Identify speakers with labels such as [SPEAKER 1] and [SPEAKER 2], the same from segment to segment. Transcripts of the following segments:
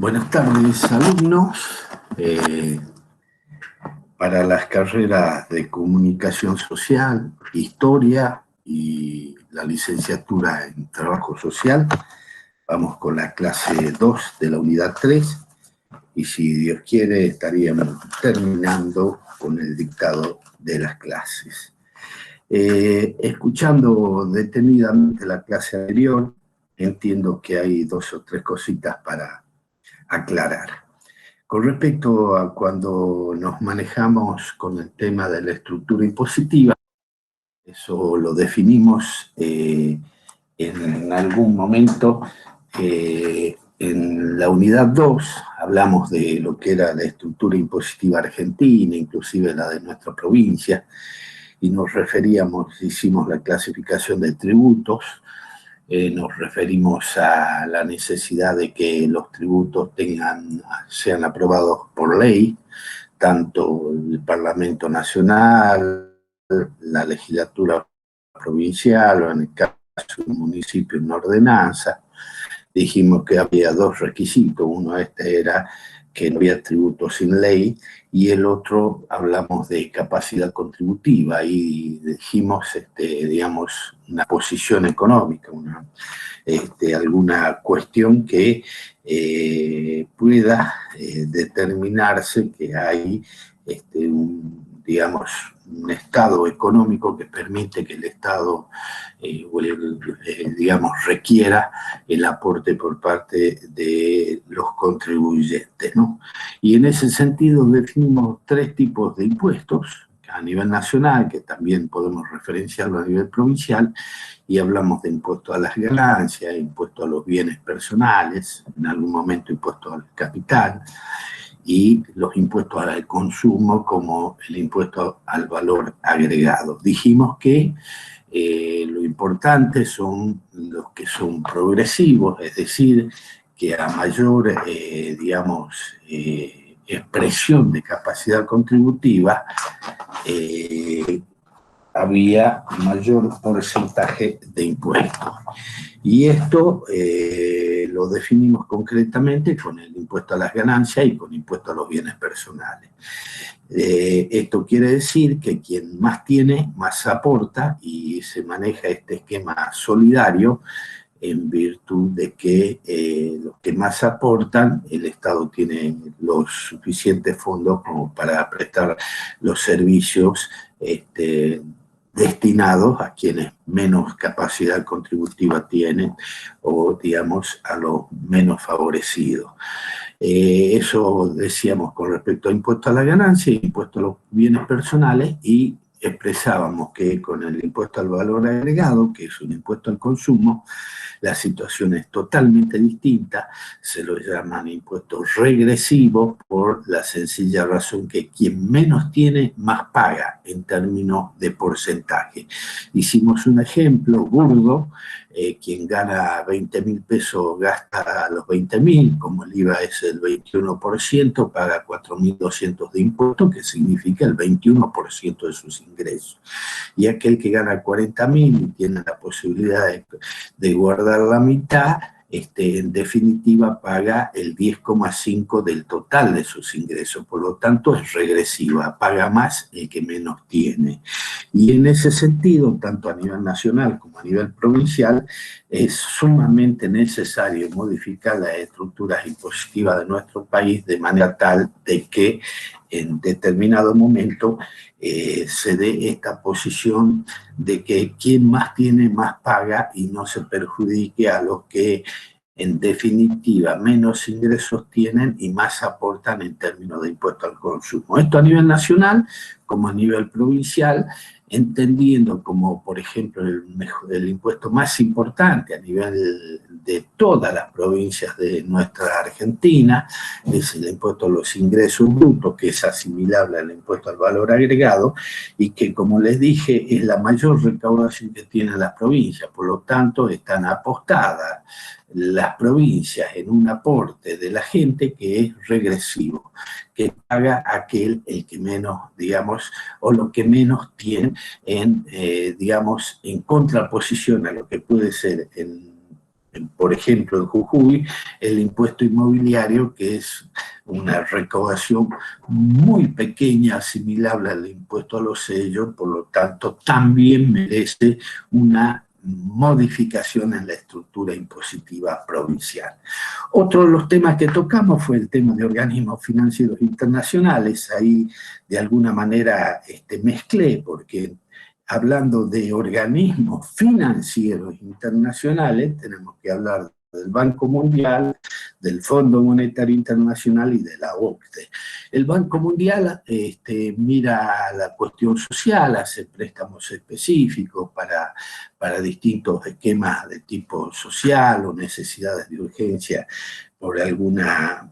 [SPEAKER 1] Buenas tardes, alumnos. Para las carreras de Comunicación Social, Historia y la licenciatura en Trabajo Social, vamos con la clase 2 de la unidad 3 y si Dios quiere estaríamos terminando con el dictado de las clases. Escuchando detenidamente la clase anterior, entiendo que hay 2 o 3 cositas para aclarar. Con respecto a cuando nos manejamos con el tema de la estructura impositiva, eso lo definimos en algún momento en la unidad 2, hablamos de lo que era la estructura impositiva argentina, inclusive la de nuestra provincia, y nos referíamos, hicimos la clasificación de tributos, nos referimos a la necesidad de que los tributos sean aprobados por ley, tanto el Parlamento Nacional, la legislatura provincial o en el caso del municipio una ordenanza. Dijimos que había 2 requisitos, uno era que no había tributo sin ley, y el otro hablamos de capacidad contributiva, y dijimos, digamos, una posición económica, alguna cuestión que pueda determinarse que hay digamos, un estado económico que permite que el Estado digamos, requiera el aporte por parte de los contribuyentes, ¿no? Y en ese sentido definimos 3 tipos de impuestos a nivel nacional, que también podemos referenciarlo a nivel provincial, y hablamos de impuesto a las ganancias, impuesto a los bienes personales, en algún momento impuesto al capital, y los impuestos al consumo como el impuesto al valor agregado. Dijimos que lo importante son los que son progresivos, es decir, que a mayor, digamos, expresión de capacidad contributiva, había mayor porcentaje de impuestos. Y esto lo definimos concretamente con el impuesto a las ganancias y con impuesto a los bienes personales. Esto quiere decir que quien más tiene, más aporta, y se maneja este esquema solidario en virtud de que los que más aportan, el Estado tiene los suficientes fondos como para prestar los servicios destinados a quienes menos capacidad contributiva tienen o, digamos, a los menos favorecidos. Eso decíamos con respecto a impuesto a la ganancia, impuesto a los bienes personales, y expresábamos que con el impuesto al valor agregado, que es un impuesto al consumo, la situación es totalmente distinta, se lo llaman impuestos regresivos por la sencilla razón que quien menos tiene, más paga en términos de porcentaje. Hicimos un ejemplo burdo, quien gana 20.000 pesos gasta los 20.000, como el IVA es el 21%, paga 4.200 de impuestos, que significa el 21% de sus ingresos. Y aquel que gana 40.000 y tiene la posibilidad de guardar la mitad, en definitiva paga el 10,5% del total de sus ingresos, por lo tanto es regresiva, paga más el que menos tiene. Y en ese sentido, tanto a nivel nacional como a nivel provincial, es sumamente necesario modificar las estructuras impositivas de nuestro país de manera tal de que en determinado momento se dé esta posición de que quien más tiene más paga y no se perjudique a los que en definitiva menos ingresos tienen y más aportan en términos de impuesto al consumo. Esto a nivel nacional como a nivel provincial, entendiendo como, por ejemplo, el impuesto más importante a nivel de todas las provincias de nuestra Argentina, es el impuesto a los ingresos brutos, que es asimilable al impuesto al valor agregado, y que, como les dije, es la mayor recaudación que tienen las provincias, por lo tanto, están apostadas las provincias en un aporte de la gente que es regresivo, que paga aquel el que menos, digamos, o lo que menos tienen en, digamos, en contraposición a lo que puede ser en por ejemplo, en Jujuy, el impuesto inmobiliario, que es una recaudación muy pequeña, asimilable al impuesto a los sellos, por lo tanto, también merece una modificación en la estructura impositiva provincial. Otro de los temas que tocamos fue el tema de organismos financieros internacionales. Ahí, de alguna manera, mezclé, porque hablando de organismos financieros internacionales, tenemos que hablar del Banco Mundial, del Fondo Monetario Internacional y de la OCDE. El Banco Mundial mira la cuestión social, hace préstamos específicos para distintos esquemas de tipo social o necesidades de urgencia por algún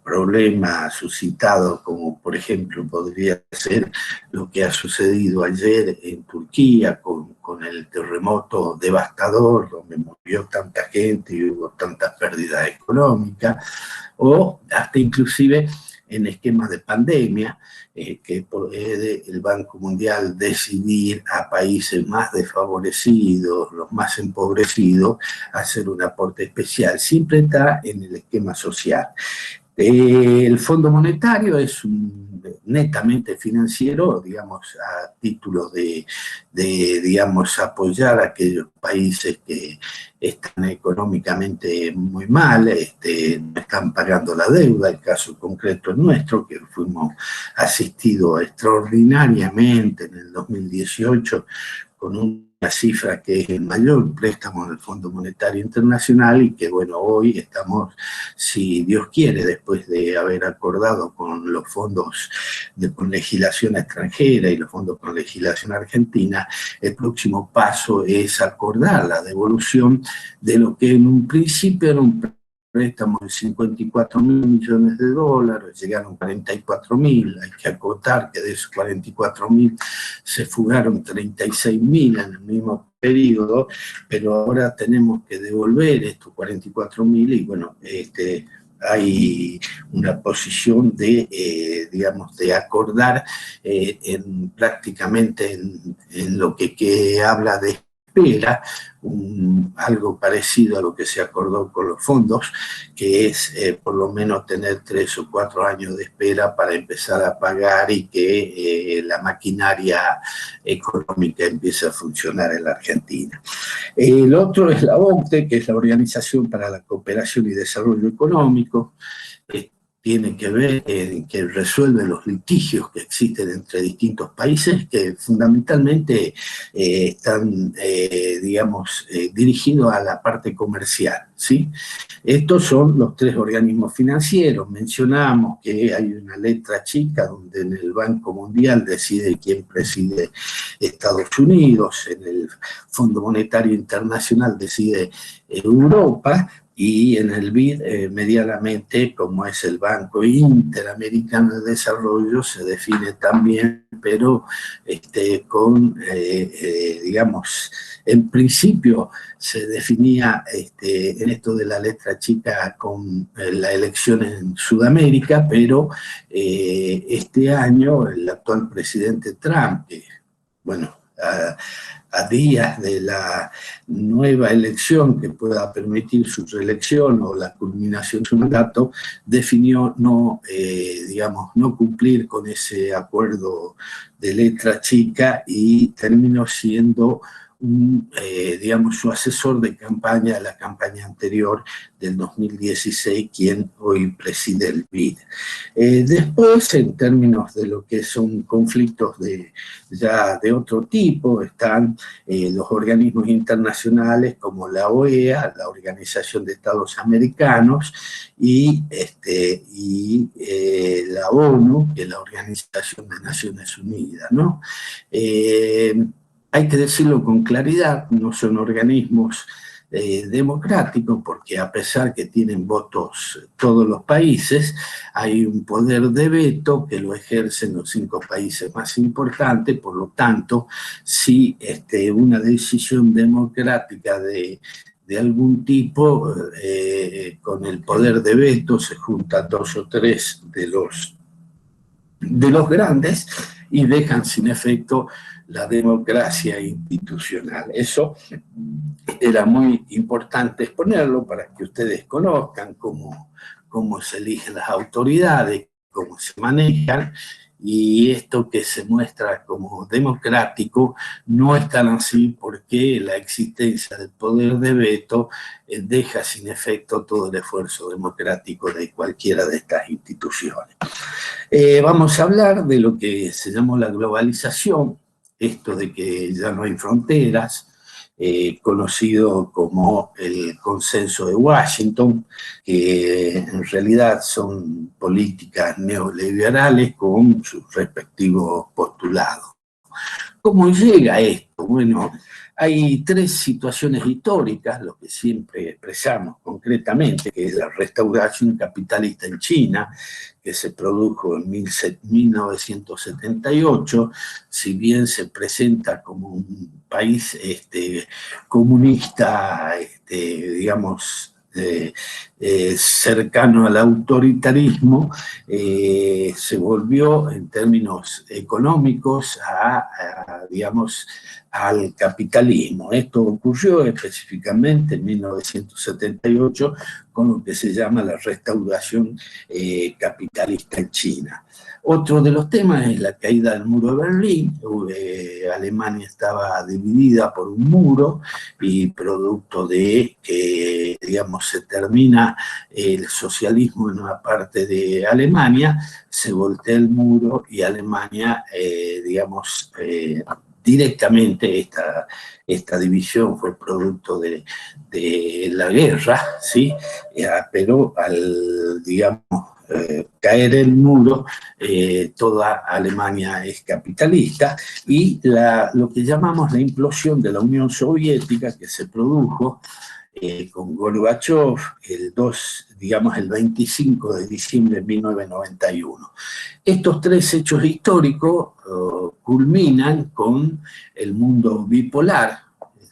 [SPEAKER 1] problema suscitado, como por ejemplo podría ser lo que ha sucedido ayer en Turquía con el terremoto devastador, donde murió tanta gente y hubo tantas pérdidas económicas, o hasta inclusive en esquemas de pandemia, que puede el Banco Mundial decidir a países más desfavorecidos, los más empobrecidos, hacer un aporte especial. Siempre está en el esquema social. El Fondo Monetario es netamente financiero, digamos, a título de digamos, apoyar a aquellos países que están económicamente muy mal, no están pagando la deuda, el caso concreto es nuestro, que fuimos asistidos extraordinariamente en el 2018 con una cifra que es el mayor préstamo del Fondo Monetario Internacional y que, bueno, hoy estamos, si Dios quiere, después de haber acordado con los fondos con legislación extranjera y los fondos con legislación argentina, el próximo paso es acordar la devolución de lo que en un principio era un préstamo de 54.000 millones de dólares, llegaron 44.000, hay que acotar que de esos 44.000 se fugaron 36.000 en el mismo periodo, pero ahora tenemos que devolver estos 44.000 y bueno, hay una posición de, digamos, de acordar prácticamente en lo que habla de espera, algo parecido a lo que se acordó con los fondos, que es por lo menos tener 3 o 4 años de espera para empezar a pagar y que la maquinaria económica empiece a funcionar en la Argentina. El otro es la OCDE, que es la Organización para la Cooperación y Desarrollo Económico, tiene que ver que resuelve los litigios que existen entre distintos países que fundamentalmente están, digamos, dirigidos a la parte comercial, ¿sí? Estos son los 3 organismos financieros. Mencionamos que hay una letra chica donde en el Banco Mundial decide quién preside Estados Unidos, en el Fondo Monetario Internacional decide Europa, y en el BID, medianamente, como es el Banco Interamericano de Desarrollo, se define también, pero con, digamos, en principio se definía en esto de la letra chica con la elección en Sudamérica, pero este año el actual presidente Trump, bueno, a días de la nueva elección que pueda permitir su reelección o la culminación de su mandato, definió no, digamos, no cumplir con ese acuerdo de letra chica y terminó siendo digamos, su asesor de campaña de la campaña anterior del 2016, quien hoy preside el BID. Después, en términos de lo que son conflictos ya de otro tipo, están los organismos internacionales como la OEA, la Organización de Estados Americanos, y la ONU, que es la Organización de Naciones Unidas, ¿no? Hay que decirlo con claridad, no son organismos democráticos, porque a pesar que tienen votos todos los países, hay un poder de veto que lo ejercen los 5 países más importantes, por lo tanto, si una decisión democrática de algún tipo, con el poder de veto, se juntan 2 o 3 de los grandes y dejan sin efecto la democracia institucional. Eso era muy importante exponerlo para que ustedes conozcan cómo se eligen las autoridades, cómo se manejan, y esto que se muestra como democrático no es tan así porque la existencia del poder de veto deja sin efecto todo el esfuerzo democrático de cualquiera de estas instituciones. Vamos a hablar de lo que se llamó la globalización, esto de que ya no hay fronteras, conocido como el Consenso de Washington, que en realidad son políticas neoliberales con sus respectivos postulados. ¿Cómo llega esto? Bueno, hay tres situaciones históricas, lo que siempre expresamos concretamente, que es la restauración capitalista en China, que se produjo en 1978, si bien se presenta como un país comunista, digamos, cercano al autoritarismo, se volvió en términos económicos digamos, al capitalismo. Esto ocurrió específicamente en 1978 con lo que se llama la restauración capitalista en China. Otro de los temas es la caída del muro de Berlín. Alemania estaba dividida por un muro y producto de que, digamos, se termina el socialismo en una parte de Alemania, se voltea el muro y Alemania, digamos, directamente esta división fue producto de la guerra, ¿sí? Pero al, digamos, caer el muro, toda Alemania es capitalista, y lo que llamamos la implosión de la Unión Soviética, que se produjo con Gorbachev el 25 de diciembre de 1991. Estos tres hechos históricos culminan con el mundo bipolar,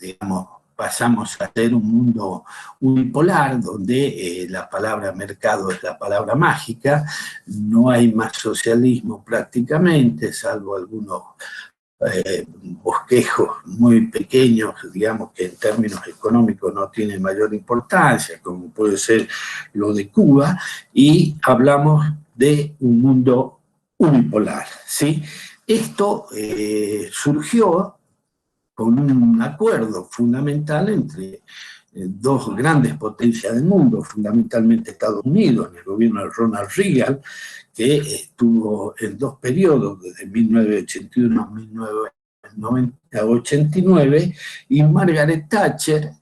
[SPEAKER 1] digamos, pasamos a ser un mundo unipolar, donde la palabra mercado es la palabra mágica, no hay más socialismo prácticamente, salvo algunos bosquejos muy pequeños, digamos, que en términos económicos no tienen mayor importancia, como puede ser lo de Cuba, y hablamos de un mundo unipolar, ¿sí? Esto surgió con un acuerdo fundamental entre dos grandes potencias del mundo, fundamentalmente Estados Unidos, en el gobierno de Ronald Reagan, que estuvo en dos periodos, desde 1981 a 1989, y Margaret Thatcher,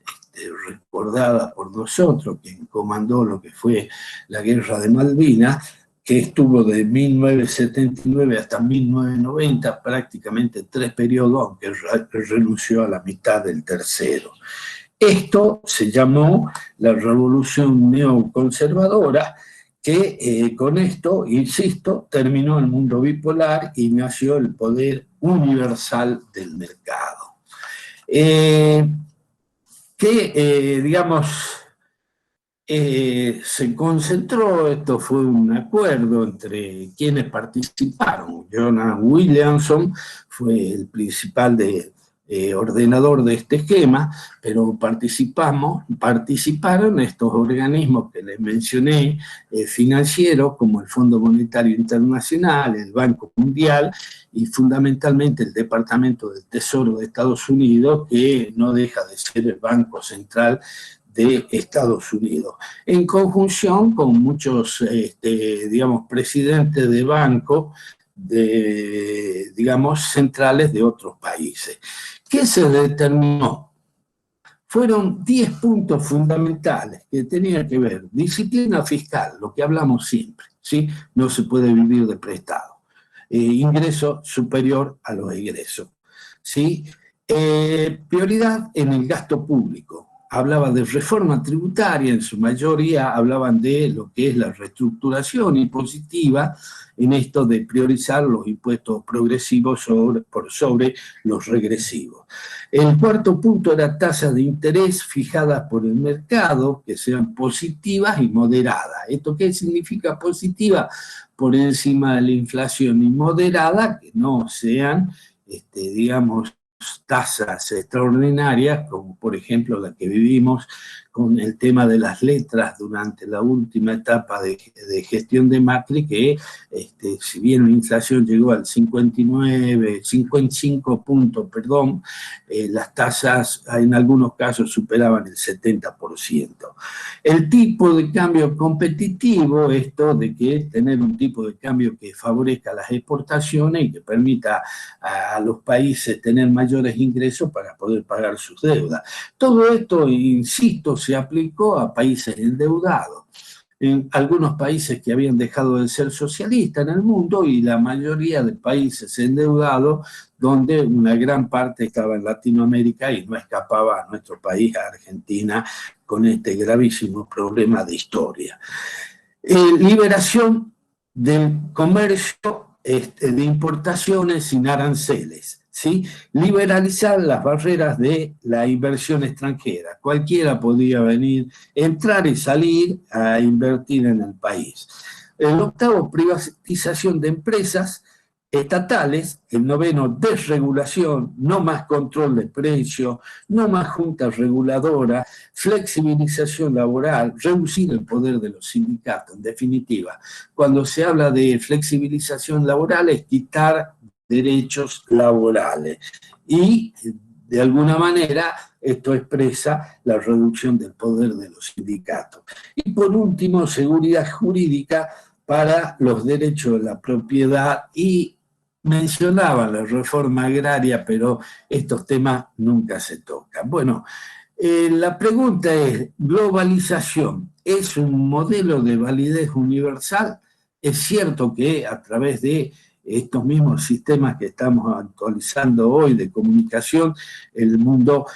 [SPEAKER 1] recordada por nosotros, quien comandó lo que fue la guerra de Malvinas, que estuvo de 1979 hasta 1990, prácticamente 3 periodos, aunque renunció a la mitad del tercero. Esto se llamó la revolución neoconservadora, que con esto, insisto, terminó el mundo bipolar y nació el poder universal del mercado. Digamos, se concentró, esto fue un acuerdo entre quienes participaron. Jonah Williamson fue el principal ordenador de este esquema, pero participaron estos organismos que les mencioné, financieros, como el Fondo Monetario Internacional, el Banco Mundial y fundamentalmente el Departamento del Tesoro de Estados Unidos, que no deja de ser el Banco Central de Estados Unidos, en conjunción con muchos, digamos, presidentes de bancos, digamos, centrales de otros países. ¿Qué se determinó? Fueron 10 puntos fundamentales que tenían que ver: disciplina fiscal, lo que hablamos siempre, ¿sí? No se puede vivir de prestado. Ingreso superior a los egresos, ¿sí? Prioridad en el gasto público. Hablaba de reforma tributaria, en su mayoría hablaban de lo que es la reestructuración impositiva, en esto de priorizar los impuestos progresivos por sobre los regresivos. El cuarto punto era tasas de interés fijadas por el mercado, que sean positivas y moderadas. ¿Esto qué significa positiva? Por encima de la inflación, y moderada, que no sean digamos, tasas extraordinarias, como por ejemplo la que vivimos con el tema de las letras durante la última etapa de gestión de Macri, que si bien la inflación llegó al 55 puntos, perdón, las tasas en algunos casos superaban el 70%. El tipo de cambio competitivo, esto de que tener un tipo de cambio que favorezca las exportaciones y que permita a los países tener mayores ingresos para poder pagar sus deudas. Todo esto, insisto, se aplicó a países endeudados. En algunos países que habían dejado de ser socialistas en el mundo y la mayoría de países endeudados donde una gran parte estaba en Latinoamérica y no escapaba a nuestro país, a Argentina, con este gravísimo problema de historia. Liberación del comercio de importaciones sin aranceles. ¿Sí? Liberalizar las barreras de la inversión extranjera. Cualquiera podía venir, entrar y salir a invertir en el país. El octavo, privatización de empresas estatales. El noveno, desregulación, no más control de precios, no más juntas reguladoras, flexibilización laboral, reducir el poder de los sindicatos. En definitiva, cuando se habla de flexibilización laboral es quitar derechos laborales. Y, de alguna manera, esto expresa la reducción del poder de los sindicatos. Y, por último, seguridad jurídica para los derechos de la propiedad y mencionaba la reforma agraria, pero estos temas nunca se tocan. Bueno, la pregunta es, ¿globalización es un modelo de validez universal? Es cierto que a través de estos mismos sistemas que estamos actualizando hoy de comunicación, el mundo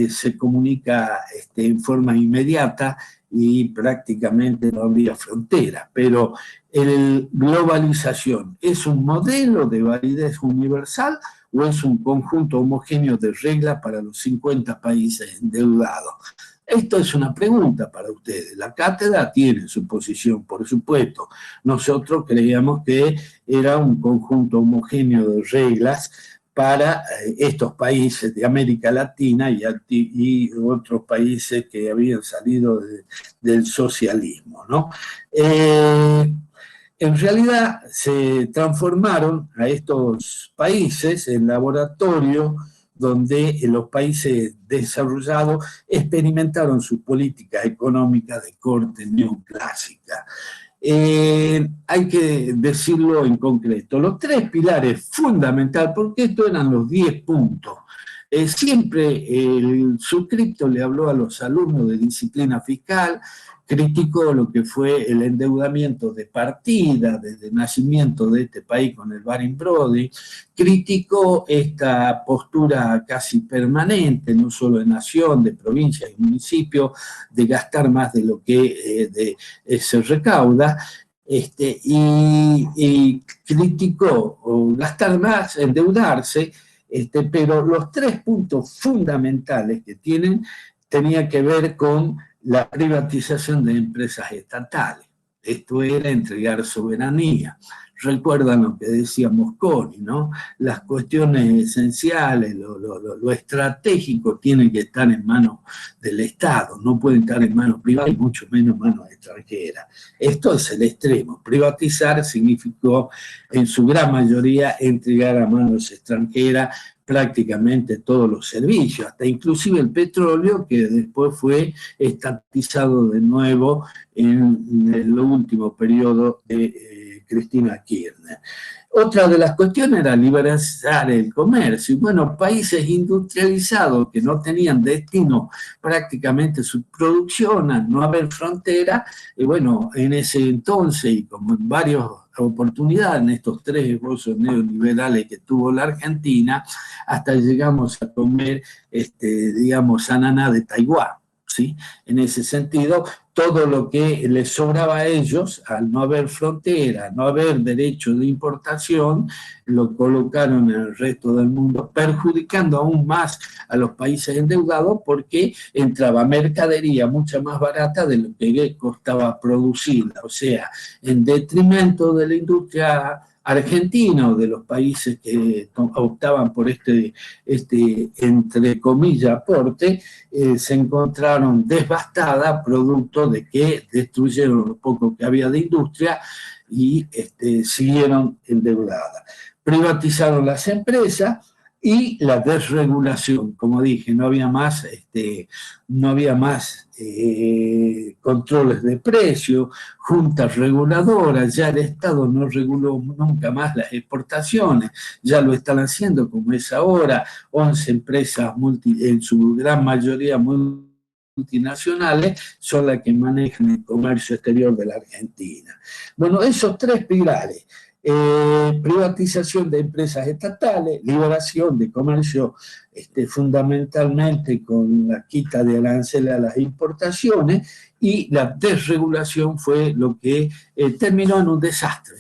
[SPEAKER 1] se comunica en forma inmediata y prácticamente no habría fronteras, pero la globalización es un modelo de validez universal o es un conjunto homogéneo de reglas para los 50 países endeudados. Esto es una pregunta para ustedes. La cátedra tiene su posición, por supuesto. Nosotros creíamos que era un conjunto homogéneo de reglas para estos países de América Latina y otros países que habían salido del socialismo, ¿no? En realidad se transformaron a estos países en laboratorios donde los países desarrollados experimentaron sus políticas económicas de corte neoclásica. Hay que decirlo en concreto, los tres pilares fundamentales, porque estos eran los 10 puntos. Siempre el suscripto le habló a los alumnos de disciplina fiscal, criticó lo que fue el endeudamiento de partida desde el nacimiento de este país con el Baring-Brody, criticó esta postura casi permanente, no solo de nación, de provincia y municipio, de gastar más de lo que se recauda, y criticó gastar más, endeudarse, pero los tres puntos fundamentales que tenía que ver con la privatización de empresas estatales. Esto era entregar soberanía. Recuerdan lo que decía Mosconi, ¿no? Las cuestiones esenciales, lo estratégico tiene que estar en manos del Estado, no puede estar en manos privadas y mucho menos en manos extranjeras. Esto es el extremo. Privatizar significó en su gran mayoría entregar a manos extranjeras prácticamente todos los servicios, hasta inclusive el petróleo, que después fue estatizado de nuevo en el último periodo de Cristina Kirchner. Otra de las cuestiones era liberalizar el comercio. Bueno, países industrializados que no tenían destino prácticamente su producción, al no haber frontera, y bueno, en ese entonces, y como en varias oportunidades, en estos tres esbozos neoliberales que tuvo la Argentina, hasta llegamos a comer, digamos, ananá de Taiwán. ¿Sí? En ese sentido, todo lo que les sobraba a ellos, al no haber frontera, no haber derecho de importación, lo colocaron en el resto del mundo, perjudicando aún más a los países endeudados porque entraba mercadería mucho más barata de lo que costaba producirla, o sea, en detrimento de la industria Argentina o de los países que optaban por este entre comillas, aporte, se encontraron devastadas producto de que destruyeron lo poco que había de industria y siguieron endeudadas. Privatizaron las empresas y la desregulación, como dije, no había más controles de precios, juntas reguladoras, ya el Estado no reguló nunca más las exportaciones, ya lo están haciendo como es ahora, 11 empresas en su gran mayoría multinacionales son las que manejan el comercio exterior de la Argentina. Bueno, esos tres pilares, privatización de empresas estatales, liberación de comercio fundamentalmente con la quita de aranceles a las importaciones y la desregulación fue lo que terminó en un desastre,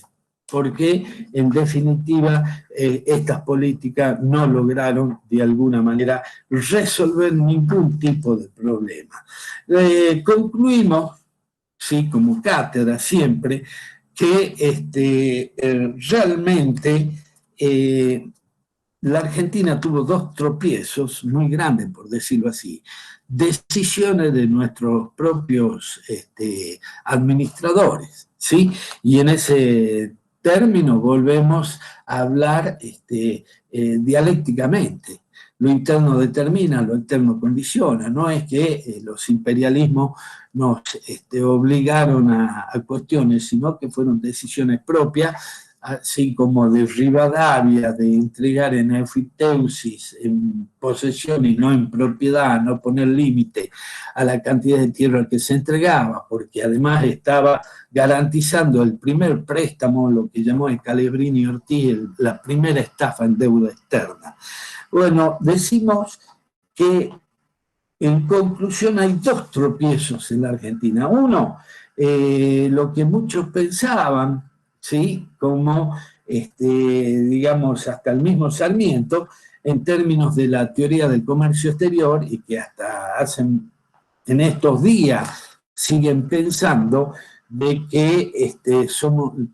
[SPEAKER 1] porque en definitiva estas políticas no lograron de alguna manera resolver ningún tipo de problema. Concluimos, sí, como cátedra siempre, que realmente la Argentina tuvo dos tropiezos muy grandes, por decirlo así, decisiones de nuestros propios administradores, ¿sí? Y en ese término volvemos a hablar dialécticamente. Lo interno determina, lo externo condiciona. No es que los imperialismos nos obligaron a cuestiones, sino que fueron decisiones propias, así como de Rivadavia, de entregar en enfiteusis, en posesión y no en propiedad, no poner límite a la cantidad de tierra que se entregaba, porque además estaba garantizando el primer préstamo, lo que llamó el Calebrini Ortiz, la primera estafa en deuda externa. Bueno, decimos que en conclusión hay dos tropiezos en la Argentina. Uno, lo que muchos pensaban, ¿sí? Como, digamos, hasta el mismo Sarmiento, en términos de la teoría del comercio exterior, y que hasta en estos días siguen pensando de que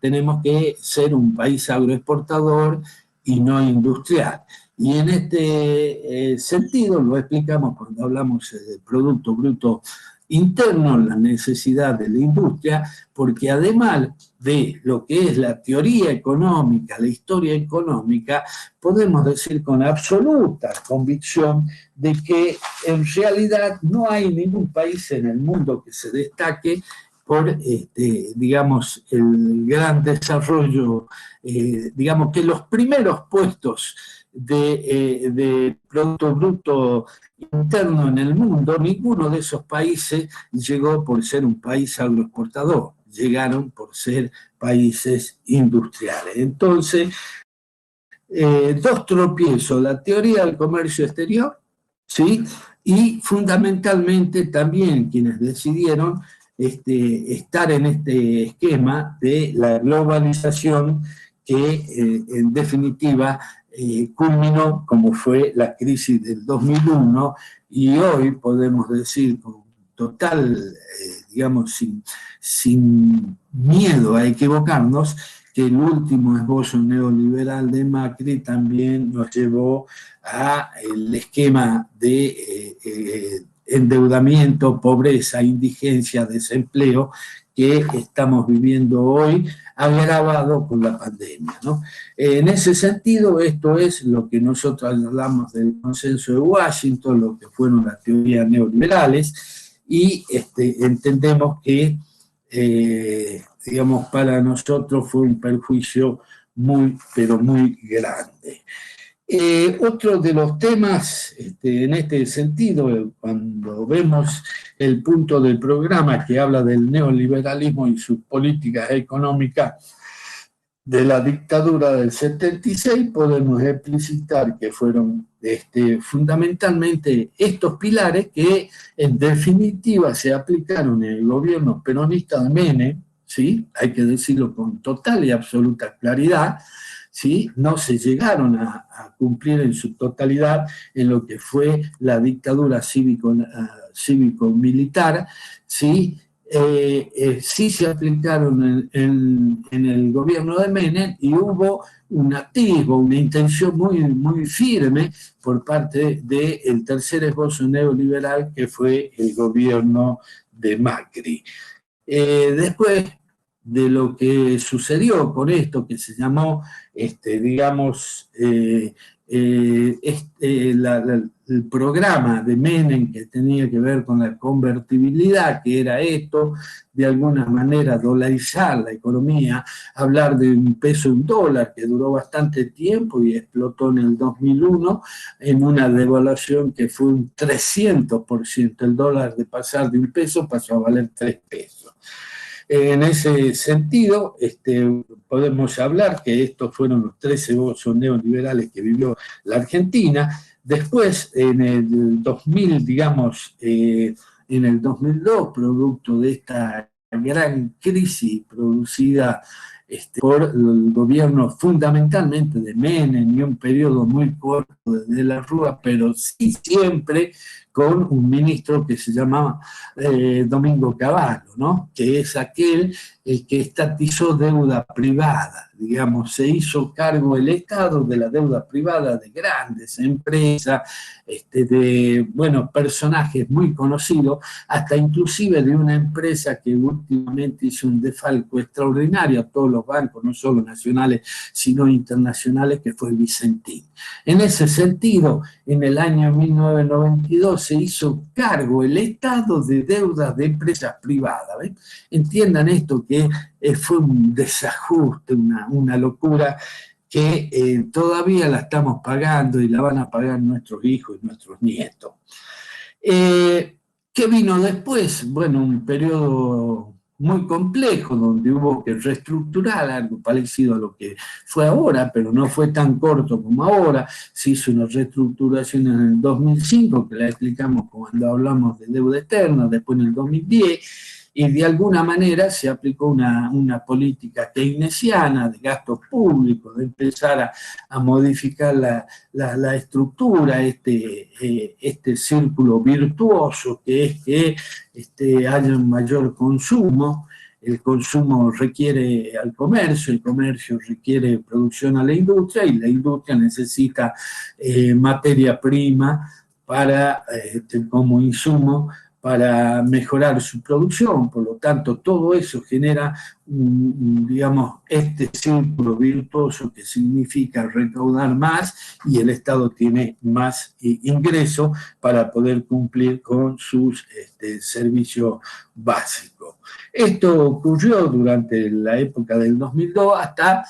[SPEAKER 1] tenemos que ser un país agroexportador y no industrial. Y en este sentido lo explicamos cuando hablamos del Producto Bruto Interno, la necesidad de la industria, porque además de lo que es la teoría económica, la historia económica, podemos decir con absoluta convicción de que en realidad no hay ningún país en el mundo que se destaque por, digamos, el gran desarrollo, digamos que los primeros puestos de Producto Bruto Interno en el mundo, ninguno de esos países llegó por ser un país agroexportador, llegaron por ser países industriales. Entonces, dos tropiezos, la teoría del comercio exterior, ¿sí? Y fundamentalmente también quienes decidieron estar en este esquema de la globalización que en definitiva culminó como fue la crisis del 2001 y hoy podemos decir con total, digamos, sin miedo a equivocarnos, que el último esbozo neoliberal de Macri también nos llevó al esquema de endeudamiento, pobreza, indigencia, desempleo que estamos viviendo hoy, agravado con la pandemia, ¿no? En ese sentido, esto es lo que nosotros hablamos del consenso de Washington, lo que fueron las teorías neoliberales, y entendemos que, digamos, para nosotros fue un perjuicio muy, pero muy grande. Otro de los temas en este sentido, cuando vemos el punto del programa que habla del neoliberalismo y sus políticas económicas de la dictadura del 76, podemos explicitar que fueron fundamentalmente estos pilares que en definitiva se aplicaron en el gobierno peronista de Menem, ¿sí? Hay que decirlo con total y absoluta claridad, ¿sí? No se llegaron a cumplir en su totalidad en lo que fue la dictadura cívico-militar, ¿sí? sí se aplicaron en el gobierno de Menem y hubo un atisbo, una intención muy firme por parte del tercer esbozo neoliberal que fue el gobierno de Macri. Después de lo que sucedió con esto que se llamó, digamos, el programa de Menem que tenía que ver con la convertibilidad, que era esto, de alguna manera dolarizar la economía, hablar de un peso, un dólar, que duró bastante tiempo y explotó en el 2001 en una devaluación que fue un 300%. El dólar, de pasar de un peso, pasó a valer 3 pesos. En ese sentido, podemos hablar que estos fueron los 13 esbozos neoliberales que vivió la Argentina. Después, en el 2000, digamos, en el 2002, producto de esta gran crisis producida por el gobierno fundamentalmente de Menem y un periodo muy corto de la Rúa, pero sí siempre con un ministro que se llamaba Domingo Cavallo, ¿no? Que es aquel que estatizó deuda privada, digamos, se hizo cargo el Estado de la deuda privada de grandes empresas, de, bueno, personajes muy conocidos, hasta inclusive de una empresa que últimamente hizo un defalco extraordinario a todos los bancos, no solo nacionales, sino internacionales, que fue el Vicentín. En ese sentido, en el año 1992 se hizo cargo el Estado de deudas de empresas privadas. ¿Ven? Entiendan esto, que fue un desajuste, una locura que todavía la estamos pagando y la van a pagar nuestros hijos y nuestros nietos. ¿Qué vino después? Bueno, un periodo muy complejo donde hubo que reestructurar algo parecido a lo que fue ahora, pero no fue tan corto como ahora. Se hizo una reestructuración en el 2005, que la explicamos cuando hablamos de deuda externa, después en el 2010, y de alguna manera se aplicó una política keynesiana de gasto público, de empezar a modificar la estructura, este círculo virtuoso que es que haya un mayor consumo. El consumo requiere al comercio, el comercio requiere producción a la industria y la industria necesita materia prima para, como insumo para mejorar su producción. Por lo tanto, todo eso genera, digamos, este círculo virtuoso que significa recaudar más y el Estado tiene más ingresos para poder cumplir con sus servicios básicos. Esto ocurrió durante la época del 2002 hasta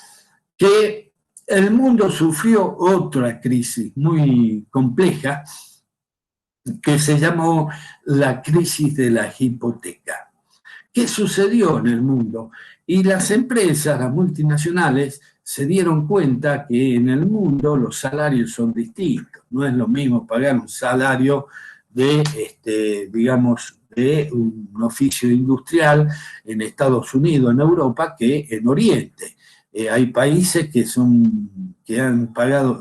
[SPEAKER 1] que el mundo sufrió otra crisis muy compleja, que se llamó la crisis de las hipotecas. ¿Qué sucedió en el mundo? Y las empresas, las multinacionales, se dieron cuenta que en el mundo los salarios son distintos. No es lo mismo pagar un salario de, digamos, de un oficio industrial en Estados Unidos, en Europa, que en Oriente. Hay países que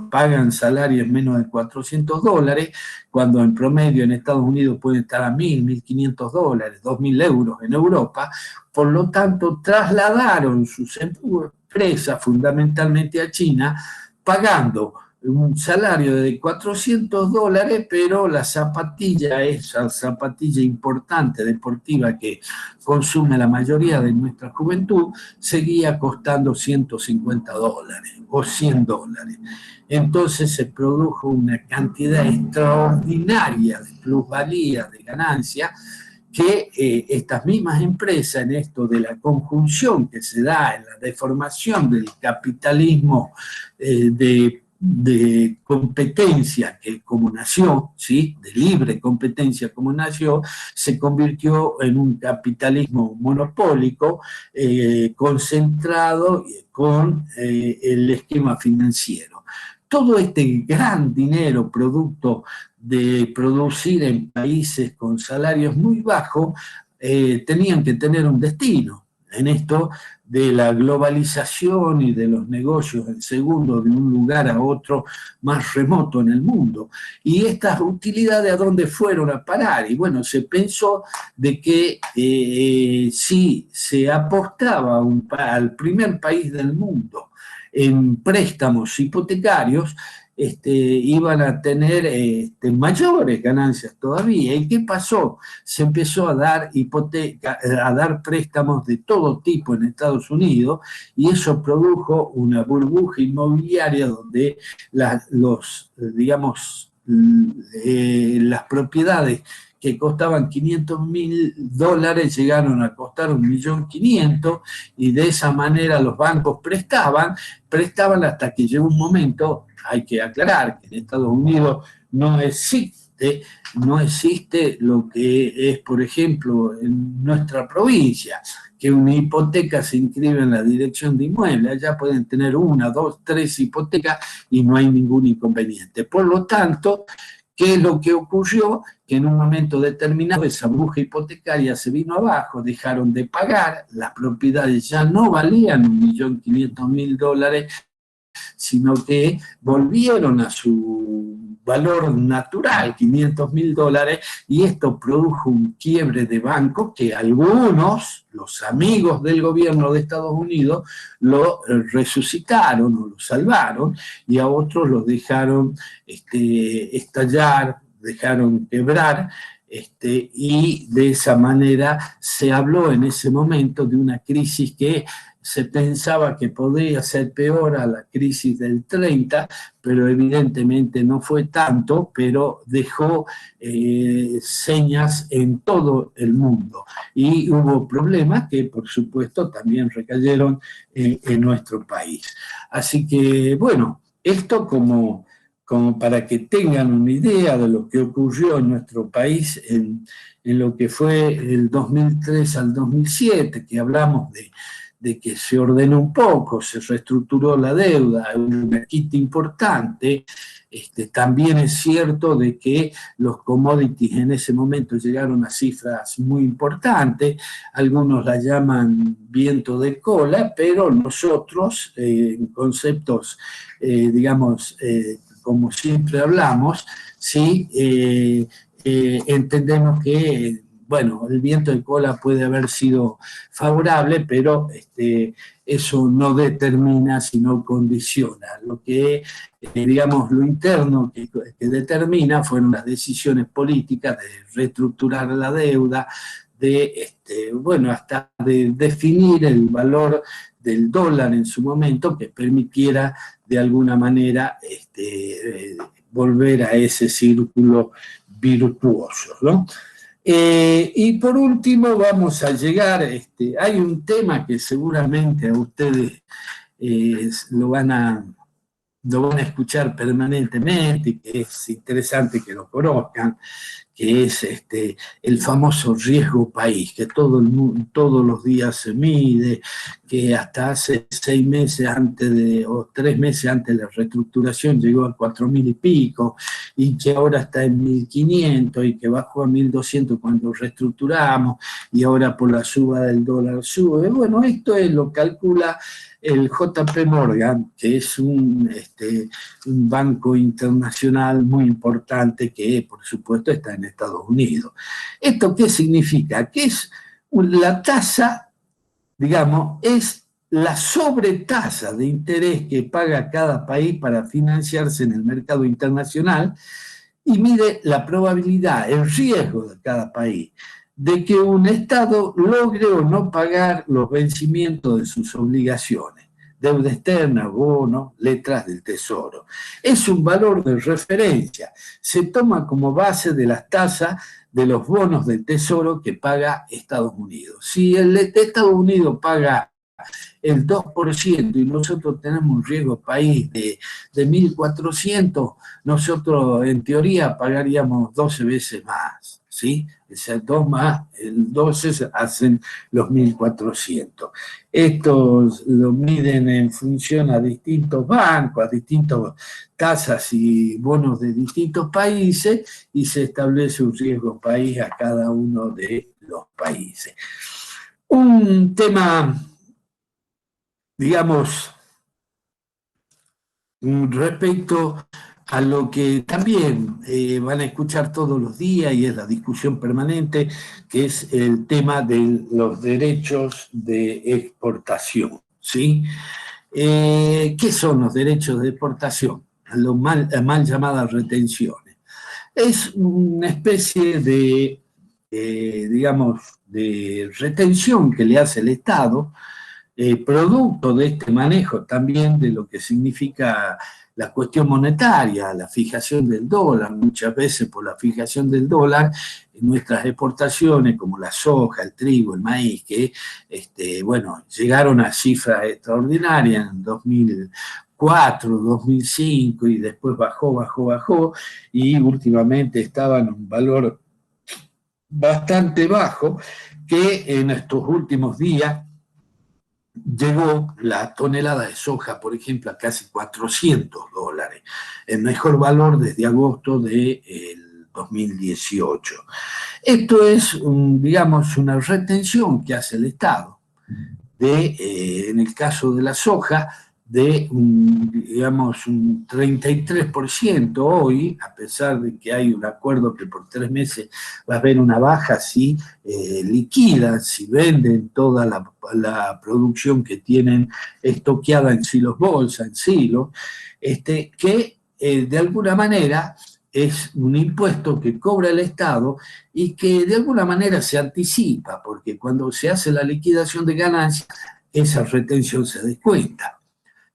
[SPEAKER 1] pagan salarios menos de $400, cuando en promedio en Estados Unidos pueden estar a $1.000, $1.500, €2.000 en Europa. Por lo tanto, trasladaron sus empresas fundamentalmente a China, pagando un salario de $400, pero la zapatilla, esa zapatilla importante deportiva que consume la mayoría de nuestra juventud, seguía costando $150 o $100. Entonces se produjo una cantidad extraordinaria de plusvalía, de ganancia, que estas mismas empresas, en esto de la conjunción que se da en la deformación del capitalismo de competencia que como nació, ¿sí? De libre competencia como nació, se convirtió en un capitalismo monopólico concentrado con el esquema financiero. Todo este gran dinero producto de producir en países con salarios muy bajos tenían que tener un destino. en esto de la globalización y de los negocios en segundo de un lugar a otro más remoto en el mundo. Y estas utilidades, ¿a dónde fueron a parar? Y bueno, se pensó de que si se apostaba al primer país del mundo en préstamos hipotecarios, iban a tener mayores ganancias todavía. ¿Y qué pasó? Se empezó a dar a dar préstamos de todo tipo en Estados Unidos, y eso produjo una burbuja inmobiliaria donde las propiedades que costaban $500.000 llegaron a costar 1.500.000, y de esa manera los bancos prestaban hasta que llegó un momento. Hay que aclarar que en Estados Unidos no existe lo que es, por ejemplo, en nuestra provincia, que una hipoteca se inscribe en la dirección de inmueble. Allá pueden tener 1, 2, 3 hipotecas y no hay ningún inconveniente. Por lo tanto, ¿qué es lo que ocurrió? Que en un momento determinado esa burbuja hipotecaria se vino abajo, dejaron de pagar, las propiedades ya no valían $1.500.000, sino que volvieron a su valor natural, $500.000, y esto produjo un quiebre de bancos que algunos, los amigos del gobierno de Estados Unidos, lo resucitaron o lo salvaron, y a otros los dejaron estallar, dejaron quebrar, y de esa manera se habló en ese momento de una crisis que se pensaba que podría ser peor a la crisis del 30, pero evidentemente no fue tanto, pero dejó señas en todo el mundo. Y hubo problemas que, por supuesto, también recayeron en nuestro país. Así que, bueno, esto como para que tengan una idea de lo que ocurrió en nuestro país en lo que fue el 2003 al 2007, que hablamos de que se ordenó un poco, se reestructuró la deuda, una quita importante. También es cierto de que los commodities en ese momento llegaron a cifras muy importantes, algunos la llaman viento de cola, pero nosotros, en conceptos, como siempre hablamos, ¿sí? Entendemos que, bueno, el viento de cola puede haber sido favorable, pero eso no determina, sino condiciona. Lo que, lo interno que determina fueron las decisiones políticas de reestructurar la deuda, hasta de definir el valor del dólar en su momento, que permitiera de alguna manera volver a ese círculo virtuoso, ¿no? Y por último vamos a llegar, hay un tema que seguramente a ustedes lo van a escuchar permanentemente, y que es interesante que lo conozcan, que es el famoso riesgo país, que todo el mundo, todos los días se mide, que hasta hace 6 meses o 3 meses antes de la reestructuración llegó a 4.000 y pico, y que ahora está en 1.500, y que bajó a 1.200 cuando reestructuramos, y ahora por la suba del dólar sube. Bueno, esto lo calcula el JP Morgan, que es un banco internacional muy importante que, por supuesto, está en Estados Unidos. ¿Esto qué significa? Que es la tasa, es la sobretasa de interés que paga cada país para financiarse en el mercado internacional, y mide la probabilidad, el riesgo de cada país de que un Estado logre o no pagar los vencimientos de sus obligaciones, deuda externa, bonos, letras del tesoro. Es un valor de referencia, se toma como base de las tasas de los bonos del tesoro que paga Estados Unidos. Si el de Estados Unidos paga el 2% y nosotros tenemos un riesgo país de 1.400, nosotros en teoría pagaríamos 12 veces más, ¿sí? O sea, 2 más el 12 hacen los 1.400. Estos lo miden en función a distintos bancos, a distintas tasas y bonos de distintos países, y se establece un riesgo país a cada uno de los países. Un tema, digamos, respecto a lo que también van a escuchar todos los días y es la discusión permanente, que es el tema de los derechos de exportación, ¿sí? ¿Qué son los derechos de exportación? Las mal llamadas retenciones. Es una especie de, digamos, de retención que le hace el Estado, producto de este manejo también de lo que significa la cuestión monetaria, la fijación del dólar. Muchas veces por la fijación del dólar, nuestras exportaciones como la soja, el trigo, el maíz, que bueno, llegaron a cifras extraordinarias en 2004, 2005 y después bajó y últimamente estaba en un valor bastante bajo que en estos últimos días llegó la tonelada de soja, por ejemplo, a casi $400, el mejor valor desde agosto del 2018. Esto es, digamos, una retención que hace el Estado, en el caso de la soja, de digamos, un 33% hoy, a pesar de que hay un acuerdo que por 3 meses va a haber una baja si liquidan, si venden toda la producción que tienen estoqueada en silos bolsa, en silos, que de alguna manera es un impuesto que cobra el Estado y que de alguna manera se anticipa, porque cuando se hace la liquidación de ganancias, esa retención se descuenta.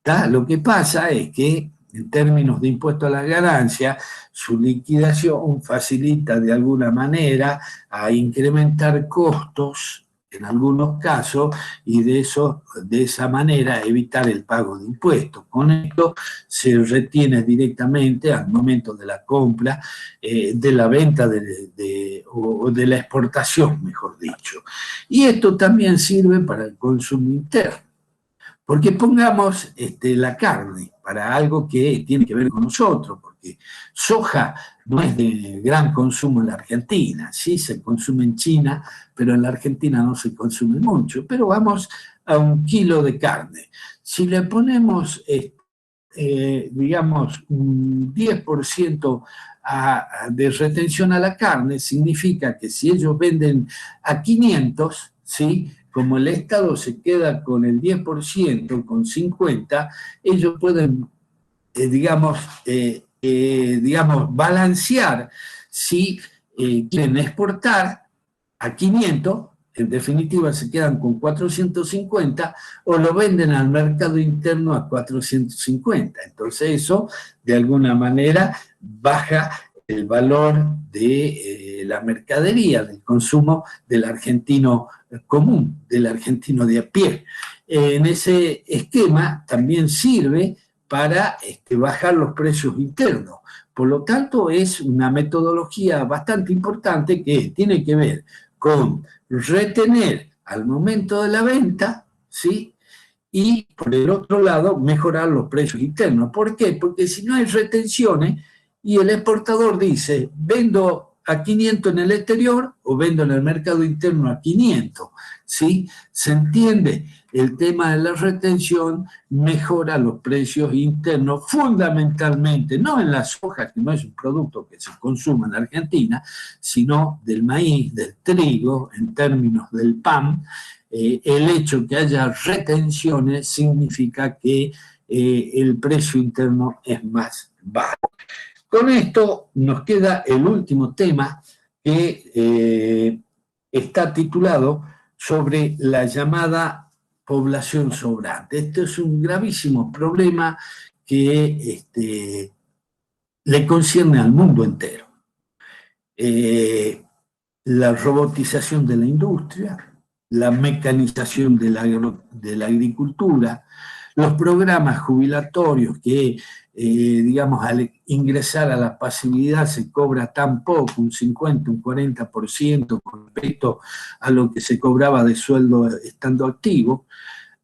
[SPEAKER 1] ¿Tá? Lo que pasa es que en términos de impuesto a la ganancia, su liquidación facilita de alguna manera a incrementar costos en algunos casos y de esa manera evitar el pago de impuestos. Con esto se retiene directamente al momento de la compra, de la venta o de la exportación, mejor dicho. Y esto también sirve para el consumo interno. Porque pongamos la carne para algo que tiene que ver con nosotros, porque soja no es de gran consumo en la Argentina, sí se consume en China, pero en la Argentina no se consume mucho. Pero vamos a 1 kilo de carne. Si le ponemos, digamos, un 10% de retención a la carne, significa que si ellos venden a 500, ¿sí?, como el Estado se queda con el 10%, con 50, ellos pueden, digamos, balancear si quieren exportar a 500, en definitiva se quedan con 450, o lo venden al mercado interno a 450. Entonces eso, de alguna manera, baja el valor de la mercadería, del consumo del argentino común, del argentino de a pie. En ese esquema también sirve para bajar los precios internos. Por lo tanto, es una metodología bastante importante que tiene que ver con retener al momento de la venta, ¿sí?, y por el otro lado mejorar los precios internos. ¿Por qué? Porque si no hay retenciones y el exportador dice, vendo a 500 en el exterior o vendo en el mercado interno a 500, ¿sí? ¿Se entiende? El tema de la retención mejora los precios internos fundamentalmente, no en la soja, que no es un producto que se consuma en Argentina, sino del maíz, del trigo, en términos del pan. El hecho que haya retenciones significa que el precio interno es más bajo. Con esto nos queda el último tema que está titulado sobre la llamada población sobrante. Este es un gravísimo problema que le concierne al mundo entero. La robotización de la industria, la mecanización de la agricultura, los programas jubilatorios que, digamos, al ingresar a la pasividad se cobra tan poco, un 50, un 40% con respecto a lo que se cobraba de sueldo estando activo,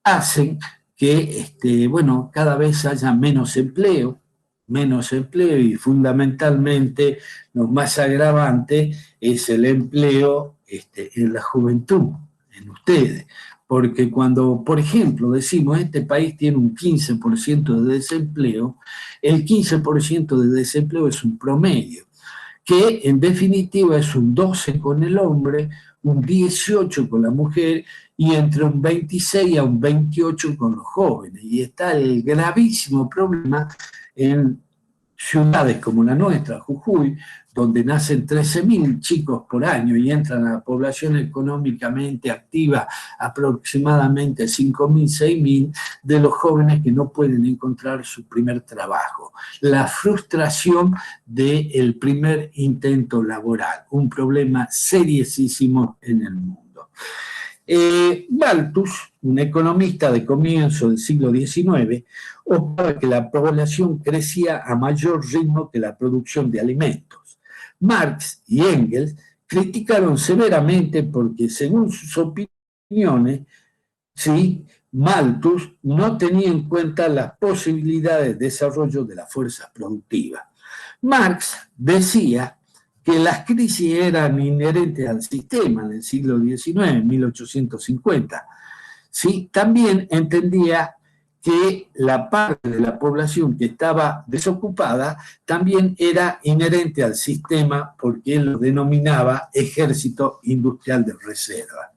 [SPEAKER 1] hacen que, bueno, cada vez haya menos empleo y fundamentalmente lo más agravante es el empleo en la juventud, en ustedes. Porque cuando, por ejemplo, decimos este país tiene un 15% de desempleo, el 15% de desempleo es un promedio, que en definitiva es un 12 con el hombre, un 18 con la mujer y entre un 26 a un 28 con los jóvenes. Y está el gravísimo problema en ciudades como la nuestra, Jujuy, donde nacen 13.000 chicos por año y entran a la población económicamente activa aproximadamente 5.000, 6.000 de los jóvenes que no pueden encontrar su primer trabajo. La frustración del primer intento laboral, un problema seriosísimo en el mundo. Malthus, un economista de comienzo del siglo XIX, opinaba que la población crecía a mayor ritmo que la producción de alimentos. Marx y Engels criticaron severamente porque, según sus opiniones, ¿sí?, Malthus no tenía en cuenta las posibilidades de desarrollo de las fuerzas productivas. Marx decía que las crisis eran inherentes al sistema en el siglo XIX, en 1850. ¿Sí? También entendía que la parte de la población que estaba desocupada también era inherente al sistema porque él lo denominaba ejército industrial de reserva.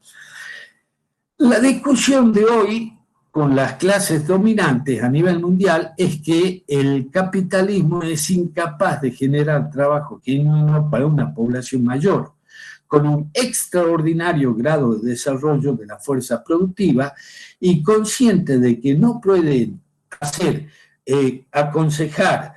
[SPEAKER 1] La discusión de hoy con las clases dominantes a nivel mundial es que el capitalismo es incapaz de generar trabajo genuino para una población mayor, con un extraordinario grado de desarrollo de las fuerzas productivas y consciente de que no pueden aconsejar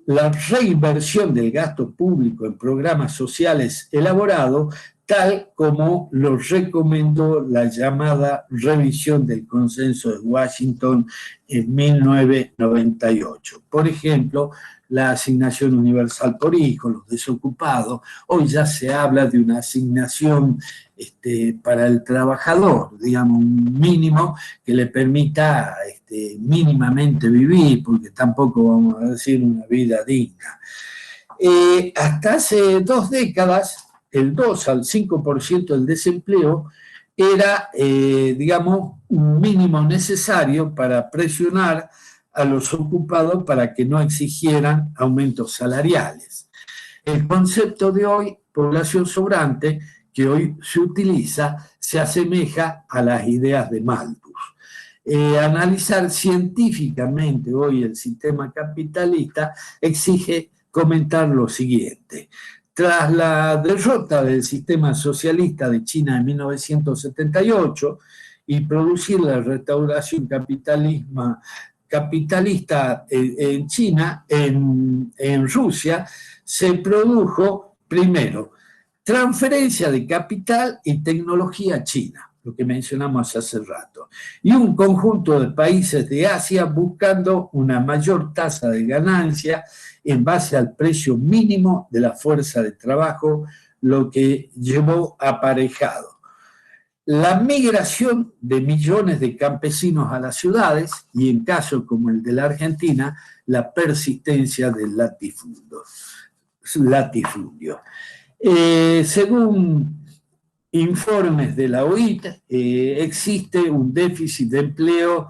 [SPEAKER 1] la reinversión del gasto público en programas sociales elaborados, tal como lo recomendó la llamada revisión del Consenso de Washington en 1998. Por ejemplo, la asignación universal por hijo, los desocupados. Hoy ya se habla de una asignación para el trabajador, digamos, un mínimo que le permita mínimamente vivir, porque tampoco vamos a decir una vida digna. Hasta hace 2 décadas, el 2 al 5% del desempleo era, digamos, un mínimo necesario para presionar a los ocupados para que no exigieran aumentos salariales. El concepto de hoy, población sobrante, que hoy se utiliza, se asemeja a las ideas de Malthus. Analizar científicamente hoy el sistema capitalista exige comentar lo siguiente. Tras la derrota del sistema socialista de China en 1978 y producir la restauración capitalista en China, en Rusia, se produjo primero transferencia de capital y tecnología a China, lo que mencionamos hace rato, y un conjunto de países de Asia buscando una mayor tasa de ganancia en base al precio mínimo de la fuerza de trabajo, lo que llevó aparejado la migración de millones de campesinos a las ciudades y, en casos como el de la Argentina, la persistencia del latifundio. Según informes de la OIT, existe un déficit de empleo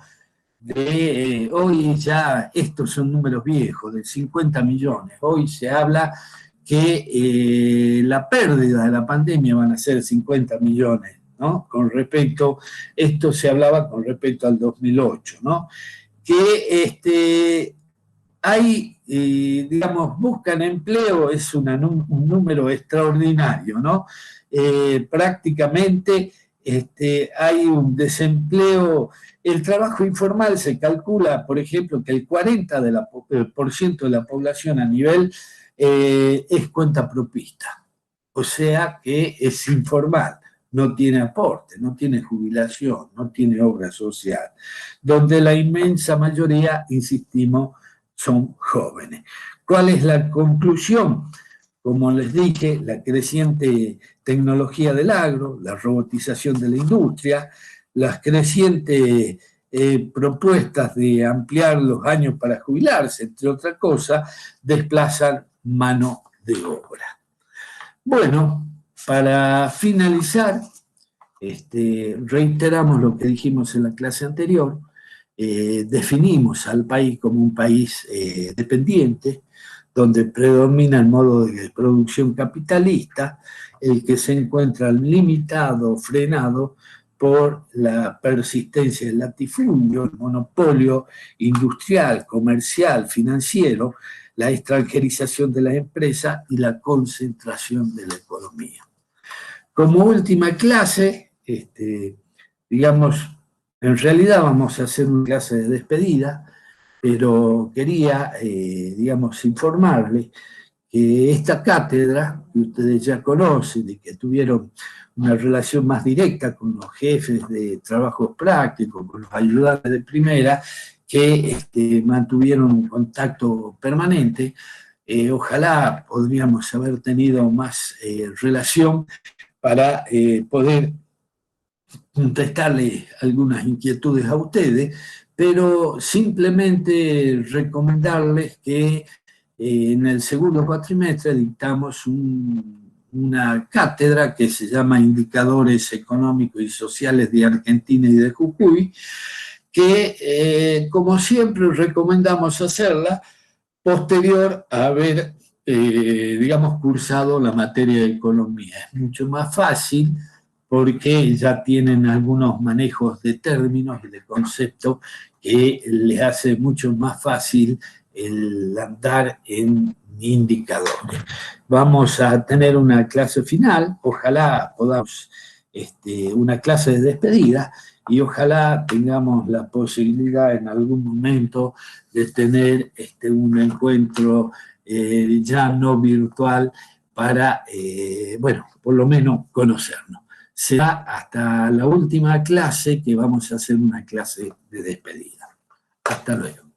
[SPEAKER 1] de, hoy ya, estos son números viejos, de 50 millones. Hoy se habla que la pérdida de la pandemia van a ser 50 millones, ¿no? Con respecto, esto se hablaba con respecto al 2008, ¿no? Que hay, digamos, buscan empleo, es un número extraordinario, ¿no? Prácticamente hay un desempleo. El trabajo informal se calcula, por ejemplo, que el 40% de la población a nivel es cuentapropista, o sea que es informal, no tiene aporte, no tiene jubilación, no tiene obra social, donde la inmensa mayoría, insistimos, son jóvenes. ¿Cuál es la conclusión? Como les dije, la creciente tecnología del agro, la robotización de la industria, las crecientes propuestas de ampliar los años para jubilarse, entre otras cosas, desplazan mano de obra. Bueno, para finalizar, reiteramos lo que dijimos en la clase anterior, definimos al país como un país dependiente, donde predomina el modo de producción capitalista, el que se encuentra limitado, frenado por la persistencia del latifundio, el monopolio industrial, comercial, financiero, la extranjerización de las empresas y la concentración de la economía. Como última clase, digamos, en realidad vamos a hacer una clase de despedida, pero quería, digamos, informarles que esta cátedra, que ustedes ya conocen y que tuvieron una relación más directa con los jefes de trabajos prácticos, con los ayudantes de primera, que mantuvieron un contacto permanente, ojalá podríamos haber tenido más relación para poder contestarle algunas inquietudes a ustedes, pero simplemente recomendarles que en el segundo cuatrimestre dictamos una cátedra que se llama Indicadores Económicos y Sociales de Argentina y de Jujuy, que como siempre recomendamos hacerla posterior a haber, digamos, cursado la materia de economía. Es mucho más fácil porque ya tienen algunos manejos de términos y de conceptos que les hace mucho más fácil el andar en indicadores. Vamos a tener una clase final, ojalá podamos, una clase de despedida, y ojalá tengamos la posibilidad en algún momento de tener un encuentro ya no virtual para, bueno, por lo menos conocernos. Será hasta la última clase que vamos a hacer una clase de despedida. Hasta luego.